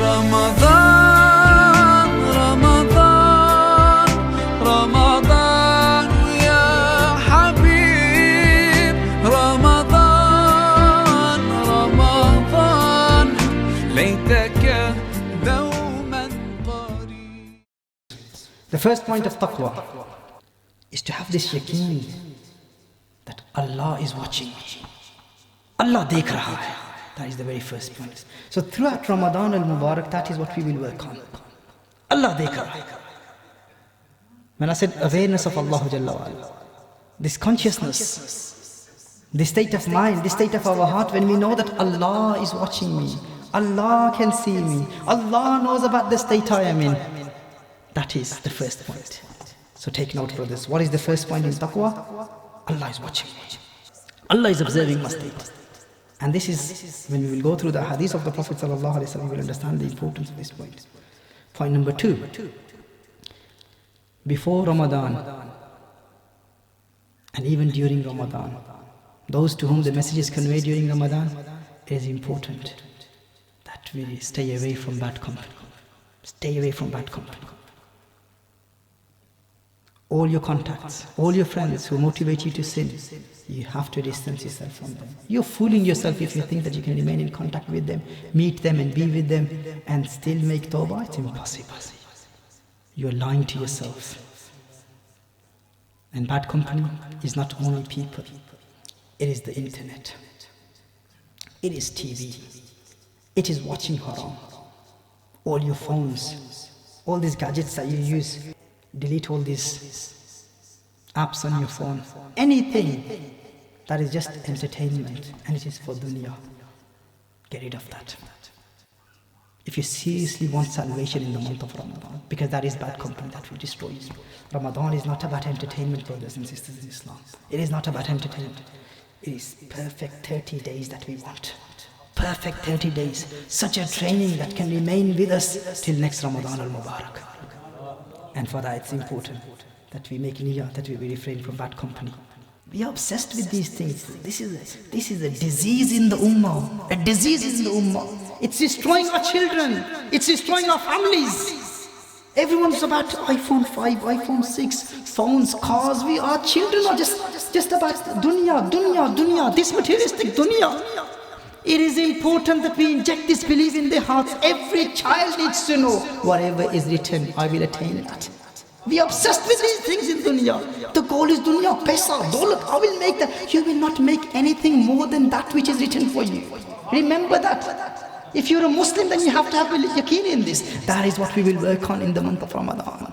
Ramadan, Ramadan, Ramadan ya Habib. Ramadan, Ramadan, laytaka dawman qareeb. The first point of taqwa is to have this yaqeen that Allah is watching me. Allah dekh raha hai. That is the very first point. So throughout Ramadan al-Mubarak, that is what we will work on. Allah dekh raha hai. When I said awareness of Allah Jalla wa Ala, this consciousness, this state of mind, this state of our heart, when we know that Allah is watching me, Allah can see me, Allah knows about the state I am in, that is the first point. So take note, brothers. What is the first point in taqwa? Allah is watching me. Allah is observing my state. And this is, when we will go through the hadith of the Prophet ﷺ, we will understand the importance of this point. Point number 2. Before Ramadan, and even during Ramadan, those to whom the message is conveyed during Ramadan, it is important that we stay away from bad company. Stay away from bad company. All your contacts, all your friends who motivate you to sin, you have to distance yourself from them. You're fooling yourself if you think that you can remain in contact with them, meet them and be with them and still make Taubah. It's impossible. You're lying to yourself. And bad company is not only people, it is the internet, it is TV, it is watching haram, all your phones, all these gadgets that you use. Delete all these apps on your phone. Anything that is just entertainment and it is for dunya, get rid of that. If you seriously want salvation in the month of Ramadan, because that is bad company that will destroy you. Ramadan is not about entertainment, brothers and sisters in Islam. It is not about entertainment. It is perfect 30 days that we want. Perfect 30 days. Such a training that can remain with us till next Ramadan al-Mubarak. And for that it's important that we make niyyah, that we refrain from bad company. We are obsessed with these things. This is a disease in the ummah. A disease in the ummah. It's destroying our children. It's destroying our families. Everyone's about iPhone 5, iPhone 6, phones, cars. Our children are just about dunya, this materialistic dunya. It is important that we inject this belief in their hearts. Every child needs to know, whatever is written, I will attain that. We are obsessed with these things in dunya. The goal is dunya, paisa, daulat, I will make that. You will not make anything more than that which is written for you. Remember that. If you're a Muslim, then you have to have a yaqeen in this. That is what we will work on in the month of Ramadan.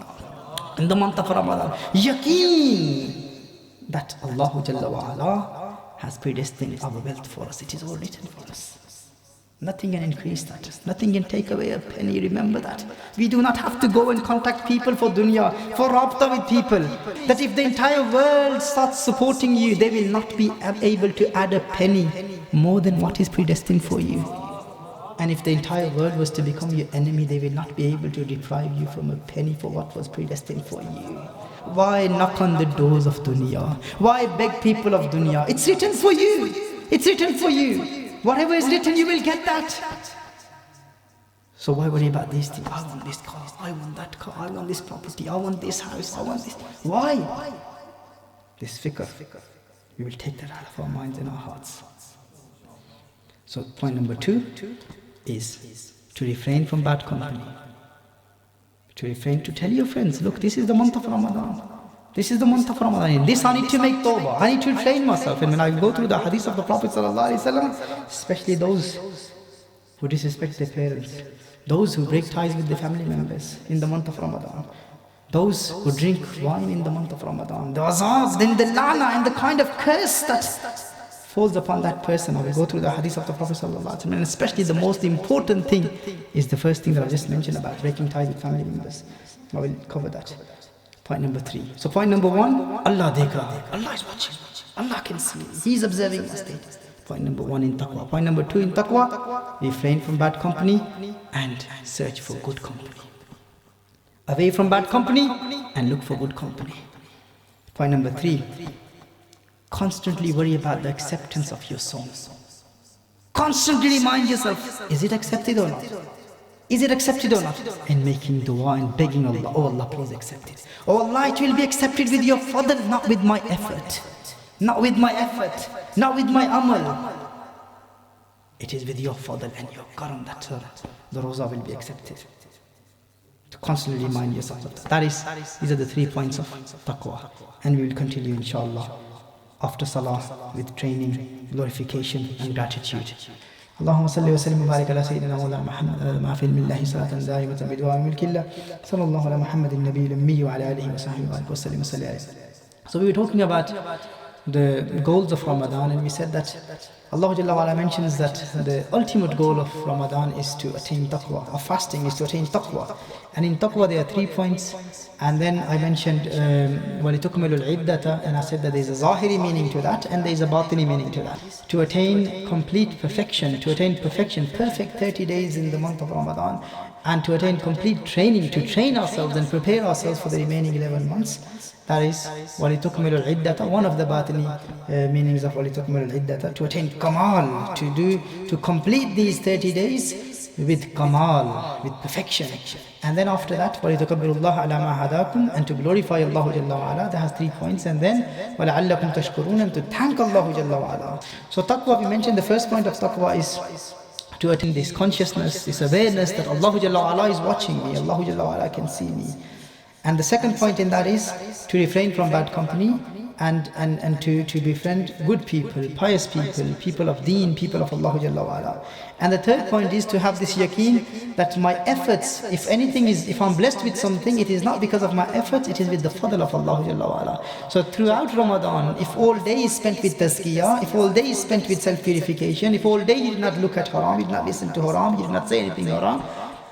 In the month of Ramadan. Yaqeen that Allah Jalla wa Ala has predestined our wealth for us. It is all written for us. Nothing can increase that. Nothing can take away a penny. Remember that. We do not have to go and contact people for dunya, for rabta with people. That if the entire world starts supporting you, they will not be able to add a penny more than what is predestined for you. And if the entire world was to become your enemy, they will not be able to deprive you from a penny for what was predestined for you. Why knock on the doors of dunya? Why beg people of dunya? It's written for you. It's written for you. Whatever is written, you will get that. So why worry about these things? I want this car, I want that car, I want this property, I want this house, I want this. Why? This fikr. We will take that out of our minds and our hearts. So point number 2 is to refrain from bad company. To refrain, to tell your friends, look, this is the month of Ramadan. This is the month of Ramadan. In this I need to make Taubah. I need to train myself. And when I go through the hadith of the Prophet ﷺ, especially those who disrespect their parents, those who break ties with their family members in the month of Ramadan, those who drink wine in the month of Ramadan, the azab, then the lana and the kind of curse that falls upon that person. I will go through the hadith of the Prophet ﷺ, and especially the most important thing is the first thing that I just mentioned about breaking ties with family members. I will cover that. Point number 3. So point number 1, Allah dekha. Allah is watching. Allah can see. He is observing the state. Point number 1 in taqwa. Point number 2 in taqwa, refrain from bad company and search for good company. Away from bad company and look for good company. Point number 3, constantly worry about the acceptance of your song. Constantly remind yourself, is it accepted or not? Is it accepted or not? And making dua and begging Allah, oh Allah, please accept it. Oh Allah, it will be accepted with your fadl, not with my effort. Not with my effort, not with my amal. It is with your fadl and your karam that the roza will be accepted. To constantly remind yourself of that. These are the 3 points of taqwa. And we will continue inshallah after salah with training, glorification and gratitude. اللهم صل وسلم وبارك على سيدنا مولانا محمد مع فيلم الله صلاة دائمة بدوام ملك الله صلى الله على محمد النبي الأمي وعلى آله وصحبه وسلم وسلم عليه. So we were talking about the goals of Ramadan, and we said that Allah Jalla wa'ala mentions that the ultimate goal of Ramadan is to attain taqwa, or fasting is to attain taqwa. And in taqwa there are 3 points, and then I mentioned وَلِتُكْمِلُ الْعِدَّةَ, and I said that there is a zahiri meaning to that and there is a batini meaning to that. To attain complete perfection, perfect 30 days in the month of Ramadan, and to attain complete training, to train ourselves and prepare ourselves for the remaining 11 months. That is وَلِتُكْمِلُ الْعِدَّةَ, one of the batini meanings of وَلِتُكْمِلُ الْعِدَّةَ, to attain kamal, to complete these 30 days with kamal, with perfection. And then after that, وَلِتُكَبِّرُ اللَّهَ عَلَى مَا هَدَاكُمْ, and to glorify Allah Jalla wa'ala. That has 3 points. And then وَلَعَلَّكُمْ تَشْكُرُونَ, and to thank Allah Jalla wa'ala. So taqwa, we mentioned the first point of taqwa is to attain this consciousness, this awareness that Allah Jalla wa'ala is watching me, Allah Jalla wa'ala can see me. And the second point in that is to refrain from bad company and to befriend good people, pious people, people of deen, people of Allah Jalla wa'ala. And the third point is to have this yaqeen that my efforts, if I'm blessed with something, it is not because of my efforts, it is with the fadl of Allah Jalla wa'ala. So throughout Ramadan, if all day is spent with tazkiyah, if all day is spent with self-purification, if all day you did not look at haram, you did not listen to haram, you did not say anything haram,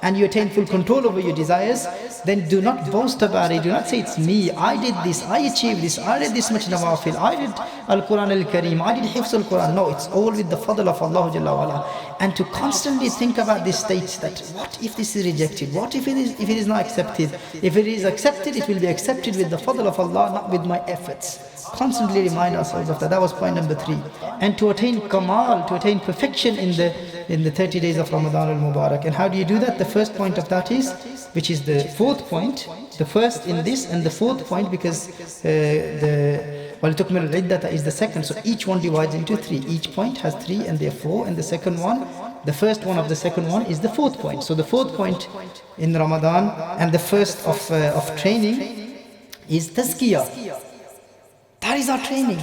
and you attain full control over your desires, then do not boast about it. Do not say it's me, I did this, I achieved this, I read this much nawafil, I did Al-Quran Al-Kareem, I did Hifz Al-Quran. No, it's all with the fadl of Allah Jalla wa'ala. And to constantly think about this state that what if this is rejected? What if it is not accepted? If it is accepted, it will be accepted with the fadl of Allah, not with my efforts. Constantly remind ourselves of that. That was point number 3. And to attain kamal, to attain perfection in the 30 days of Ramadan al-Mubarak. And how do you do that? The first point of that is, which is the 4th point, the first in this and the 4th point, because the وَلِتُكْمِلُ الْعِدَّةَ is the second, so each one divides into 3. Each point has 3 and therefore, and the second one, the first one of the second one is the 4th point. So the 4th point in Ramadan and the first of training is tazkiyah. That is our training.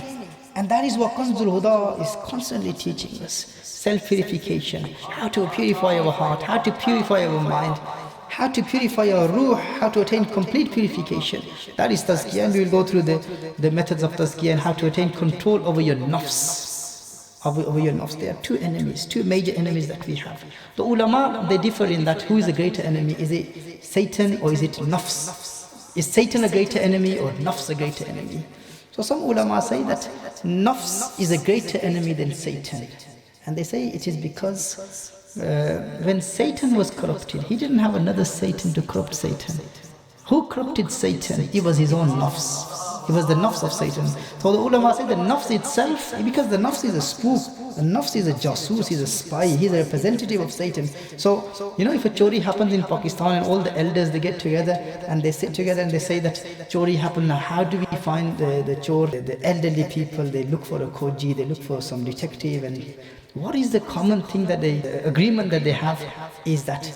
And that is what Kanzul Huda is constantly teaching us. Self-purification, how to purify our heart, how to purify our mind, how to purify our ruh, how to attain complete purification. That is tazkiyah, and we will go through the methods of tazkiyah and how to attain control over your nafs. Over your nafs. There are 2 enemies, 2 major enemies that we have. The ulama, they differ in that who is a greater enemy. Is it Satan or is it nafs? Is Satan a greater enemy or nafs a greater enemy? So some ulama say that nafs is a greater enemy than Satan. And they say it is because when Satan was corrupted, he didn't have another Satan to corrupt Satan. Who corrupted Satan? It was his own nafs. It was the nafs of Satan. So the ulama say the nafs itself, because the nafs is a spook, the nafs is a jasoos, he's a spy, he's a representative of Satan. So, if a chori happens in Pakistan and all the elders, they get together and they sit together and they say that chori happened. Now how do we find the chor? The elderly people, they look for a koji, they look for some detective, and what is the common thing that the agreement that they have is that.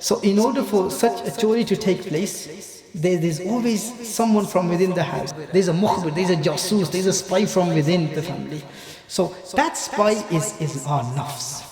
So in order for such a chori to take place, there's always someone from within the house. There's a mukhbir, there's a jasoos, there's a spy from within the family. So that spy is our nafs,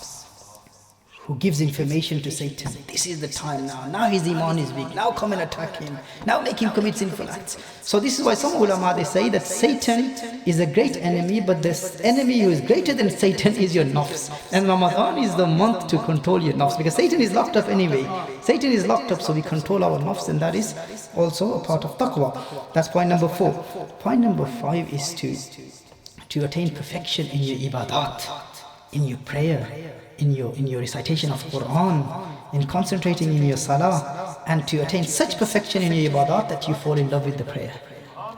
who gives information to Satan. This is the time now. Now his iman is weak. Now come and attack him. Now make him commit sinful acts. So this is why some ulama, they say that Satan is a great enemy, but the enemy who is greater than Satan is your nafs. And Ramadan is the month to control your nafs, because Satan is locked up anyway. Satan is locked up, so we control our nafs, and that is also a part of taqwa. That's point number 4. Point number 5 is to attain perfection in your ibadat, in your prayer, in your recitation of Quran, in concentrating in your salah, and to attain such perfection in your ibadat that you fall in love with the prayer.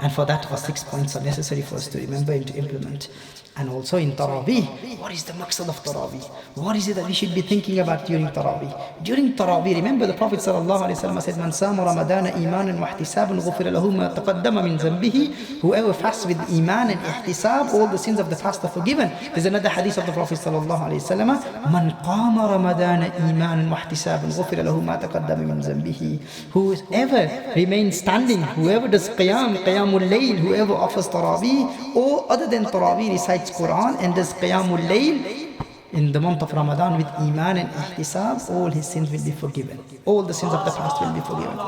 And for that, 6 points are necessary for us to remember and to implement. And also in Taraweeh, what is the maqsad of Taraweeh? What is it that we should be thinking about during Taraweeh? During Taraweeh, remember the Prophet ﷺ said, "Man sama Ramadana imanan wa ihtisaban ghufira lahu ma taqaddama min zambihi." Whoever fasts with iman and ihtisab, all the sins of the past are forgiven. There's another hadith of the Prophet ﷺ, "Man qama Ramadana imanan wa ihtisaban ghufira lahu ma taqaddama min zambihi." Whoever remains standing, whoever does qiyamul layl, whoever offers Taraweeh, or other than Taraweeh recites Quran and does Qiyamul Layl in the month of Ramadan with Iman and Ihtisab, all his sins will be forgiven. All the sins of the past will be forgiven.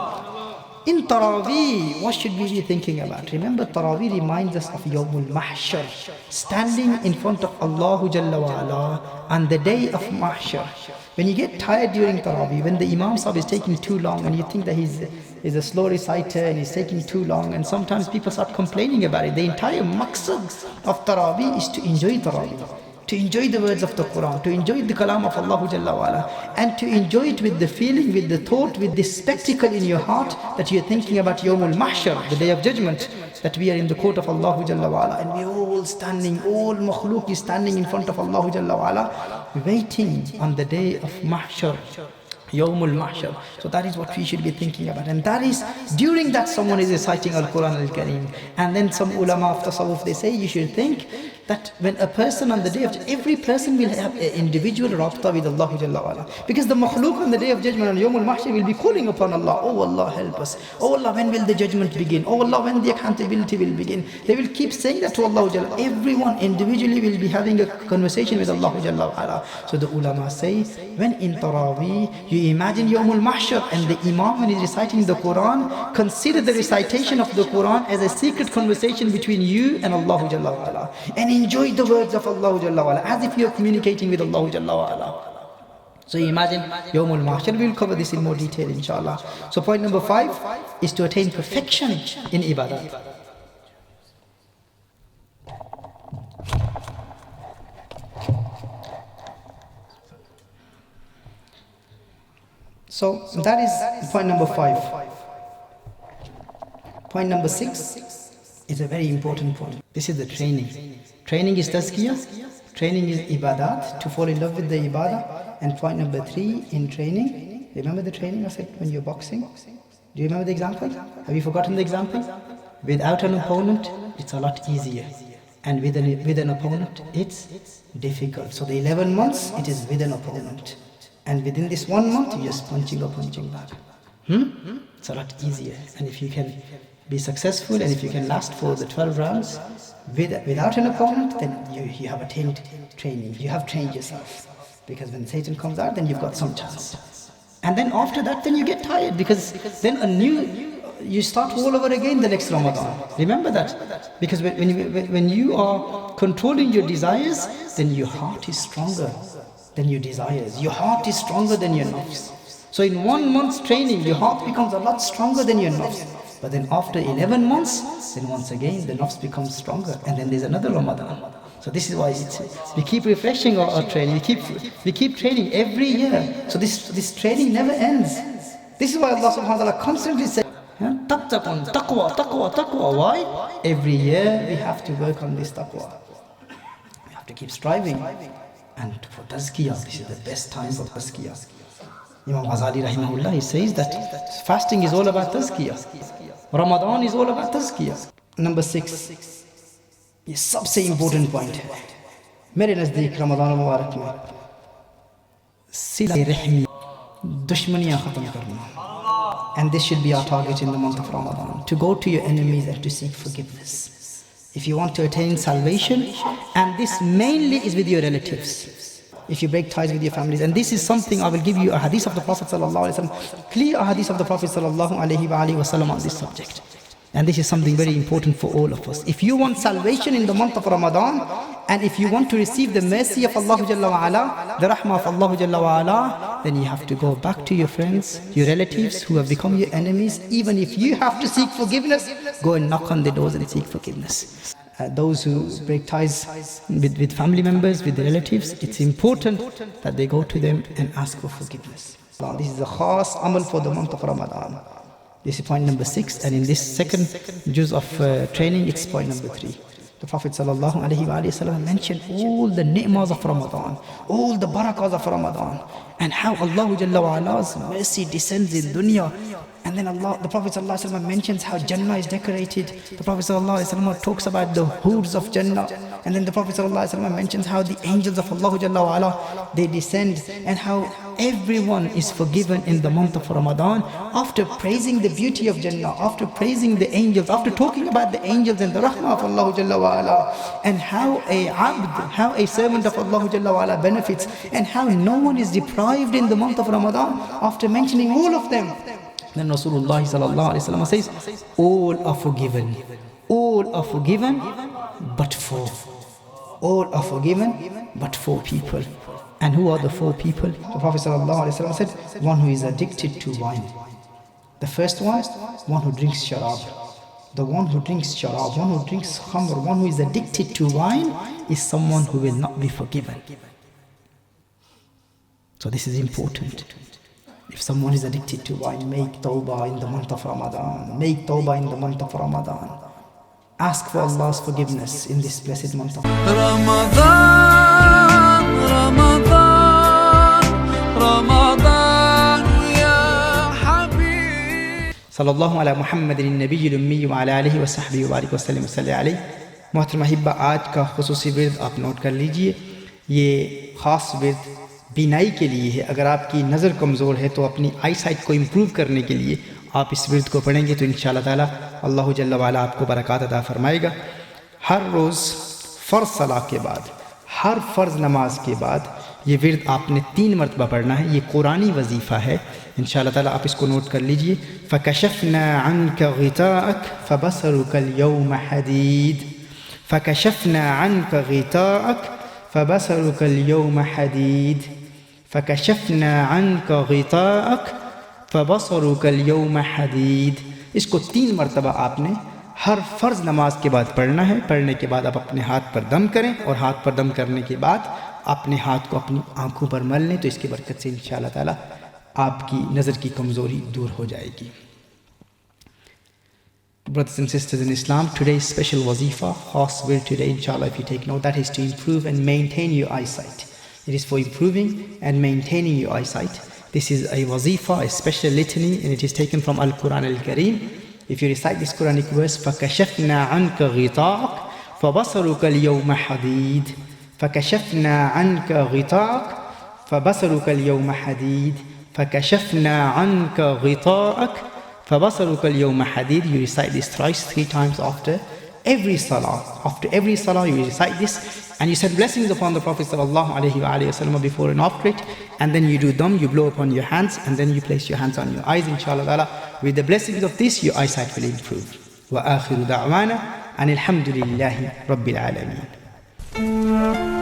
In Taraweeh, what should we be thinking about? Remember, Taraweeh reminds us of Yawmul Mahshar, standing in front of Allah Jalla wa Ala on the day of Mahshar. When you get tired during Taraweeh, when the Imam Sahib is taking too long and you think that he's a slow reciter and he's taking too long, and sometimes people start complaining about it. The entire maqsad of Taraweeh is to enjoy Taraweeh, to enjoy the words of the Quran, to enjoy the kalam of Allah Jalla wa Ala, and to enjoy it with the feeling, with the thought, with this spectacle in your heart that you're thinking about Yawmul Mahshar, the day of judgment, that we are in the court of Allah Jalla wa Ala, and we're all standing, all makhluk is standing in front of Allah Jalla wa Ala, waiting on the day of Mahshar, Yawmul Mahshar. So that is what we should be thinking about. And that is, during that someone is reciting Al-Quran Al-Kareem. And then some ulama of tasawwuf, they say you should think that when a person on the day of, every person will have an individual rabta with Allah Jalla wa Ala. Because the makhluk on the day of judgment on Yawmul Mahshar will be calling upon Allah, "Oh Allah, help us. Oh Allah, when will the judgment begin? Oh Allah, when the accountability will begin?" They will keep saying that to Allah Jalla. Everyone individually will be having a conversation with Allah Jalla wa Ala. So the ulama say, when in Taraweeh, you imagine Yawmul Mahshar and the Imam, when he's reciting the Quran, consider the recitation of the Quran as a secret conversation between you and Allah Jalla wa Ala. And enjoy the words of Allah Jalla wa Ala as if you're communicating with Allah Jalla wa Ala. So you imagine Yawmul Mahshar. We'll cover this in more detail inshallah. So point number 5 is to attain perfection in ibadat. So that is point number 5. Point number 6 is a very important point. This is the training. Training is tazkiyah, training is ibadat, to fall in love with the ibadah. And point number 3 in training, remember the training I said when you're boxing? Do you remember the example? Have you forgotten the example? Without an opponent, it's a lot easier. And with an opponent, it's difficult. So the 11 months, it is with an opponent. And within this 1 month, you're just punching back. It's a lot easier. And if you can be successful and if you can last for the 12 rounds without an opponent, then you have attained training. You have trained yourself. Because when Satan comes out, then you've got some chance. And then after that, then you get tired, because then you start all over again the next Ramadan. Remember that. Because when you are controlling your desires, then your heart is stronger than your desires. Your heart is stronger than your nafs. So in 1 month's training, your heart becomes a lot stronger than your nafs. But then after 11 months, then once again the nafs becomes stronger, and then there's another Ramadan. So this is why we keep refreshing our training. We keep training every year. So this training never ends. This is why Allah subhanahu wa ta'ala constantly says, taqwa. Why? Every year we have to work on this taqwa. We have to keep striving. And for tazkiyah, this is the best time for tazkiyah. Imam Ghazali rahimahullah, he says that fasting is all about tazkiyah. Ramadan is all about tazkiyah. Number 6, ये सबसे important point है मेरे नज़दीक रमज़ान मुबारक में, सिला रहमी, दुश्मनियाँ ख़त्म करना. And this should be our target in the month of Ramadan, to go to your enemies and to seek forgiveness. If you want to attain salvation, and this mainly is with your relatives. If you break ties with your families, and this is something I will give you a hadith of the Prophet sallallahu alaihi wasallam, clear hadith of the Prophet sallallahu alaihi wasallam on this subject. And this is something very important for all of us. If you want salvation in the month of Ramadan, and if you want to receive the mercy of Allah Jalla wa Ala, the rahmah of Allah Jalla wa Ala, then you have to go back to your friends, your relatives who have become your enemies. Even if you have to seek forgiveness, go and knock on the doors and seek forgiveness. Those who break ties with family members, with the relatives, it's important that they go to them and ask for forgiveness. This is a khas amal for the month of Ramadan. This is point number 6, and in this second juz of training, it's point number 3. The Prophet ﷺ mentioned all the ni'mas of Ramadan, all the barakahs of Ramadan, and how Allah Jalla wa Ala's mercy descends in dunya. And then the Prophet ﷺ mentions how Jannah is decorated. The Prophet ﷺ talks about the hoods of Jannah. And then the Prophet ﷺ mentions how the angels of Allah Jalla wa Ala, they descend, and how everyone is forgiven in the month of Ramadan. After praising the beauty of Jannah, after praising the angels, after talking about the angels and the rahmah of Allah Jalla wa Ala, and how a servant of Allah Jalla wa Ala benefits, and how no one is deprived in the month of Ramadan, after mentioning all of them, then Rasulullah sallallahu alaihi wasallam says, all are forgiven. All are forgiven, but 4. All are forgiven, but 4 people. And who are the 4 people? The Prophet sallallahu alaihi wasallam said, one who is addicted to wine. The first one who drinks sharab. The one who drinks sharab, one who drinks khamr, one who is addicted to wine is someone who will not be forgiven. So this is important. If someone is addicted to wine, make Taubah in the month of Ramadan. Make Taubah in the month of Ramadan. Ask for Allah's forgiveness in this blessed month of Ramadan, Ramadan, Ramadan, ya Habib. Sallallahu ala Muhammadin nabiyil ummi wa ala alihi wa sahbihi wa barik wa sallim wa salli alayhi. Muhtaram ahibba, आज का खुसूसी विर्द आप note कर लीजिए. ये खास विर्द बीनाई के लिए है. अगर आपकी नज़र कमज़ोर है तो अपनी आई साइट को इम्प्रूव करने के लिए आप इस विर्द को पढ़ेंगे तो इंशाअल्लाह ताला अल्लाह जल्ला वाला आपको बरक़ात अता फरमाएगा. हर रोज़ फ़र्ज़ सलाह के बाद, हर फ़र्ज़ नमाज के बाद ये विर्द आपने 3 मरतबा पढ़ना है. ये कुरानी वजीफ़ा है. इंशाअल्लाह ताला आप इसको नोट कर लीजिए. फ़कशफ़ना अन्का ग़िताअक फ़बसरुका अल-यौम हदीद. फ़कशफ़ना अन्का ग़िताअक फ़बसरुका अल-यौम हदीद. फ़कशफ़ना अन्का ग़िताअक फ़बसरुका अल-यौम हदीद. इसको 3 मरतबा आपने हर फ़र्ज़ नमाज के बाद पढ़ना है. पढ़ने के बाद आप अपने हाथ पर दम करें, और हाथ पर दम करने के बाद अपने हाथ को अपनी आँखों पर मल लें. तो इसकी बरकत से इंशाअल्लाह ताला आपकी नज़र की कमज़ोरी दूर हो जाएगी. Brothers and sisters in Islam, today's special wazifa, khas will today inshallah, if you take note, that is to improve and maintain your eyesight. It is for improving and maintaining your eyesight. This is a wazifa, a special litany, and it is taken from Al-Quran Al-Kareem. If you recite this Quranic verse, فَكَشَفْنَا عَنْكَ غِطَاءَكَ فَبَصَرُكَ الْيَوْمَ حَدِيدٌ. فَكَشَفْنَا عَنْكَ غِطَاءَكَ فَبَصَرُكَ الْيَوْمَ حَدِيدٌ. فَكَشَفْنَا عَنْكَ غِطَاءَكَ فَبَصَرُكَ الْيَوْمَ حَدِيدٌ. You recite this thrice, 3 times after every salah. After every salah you recite this, and you said blessings upon the Prophet sallallahu alaihi wasallam before and after it, and then you do dam, you blow upon your hands, and then you place your hands on your eyes. Inshallah ta'ala, with the blessings of this, your eyesight will improve. Wa akhiru da'wana anil hamdulillahi rabbil alameen.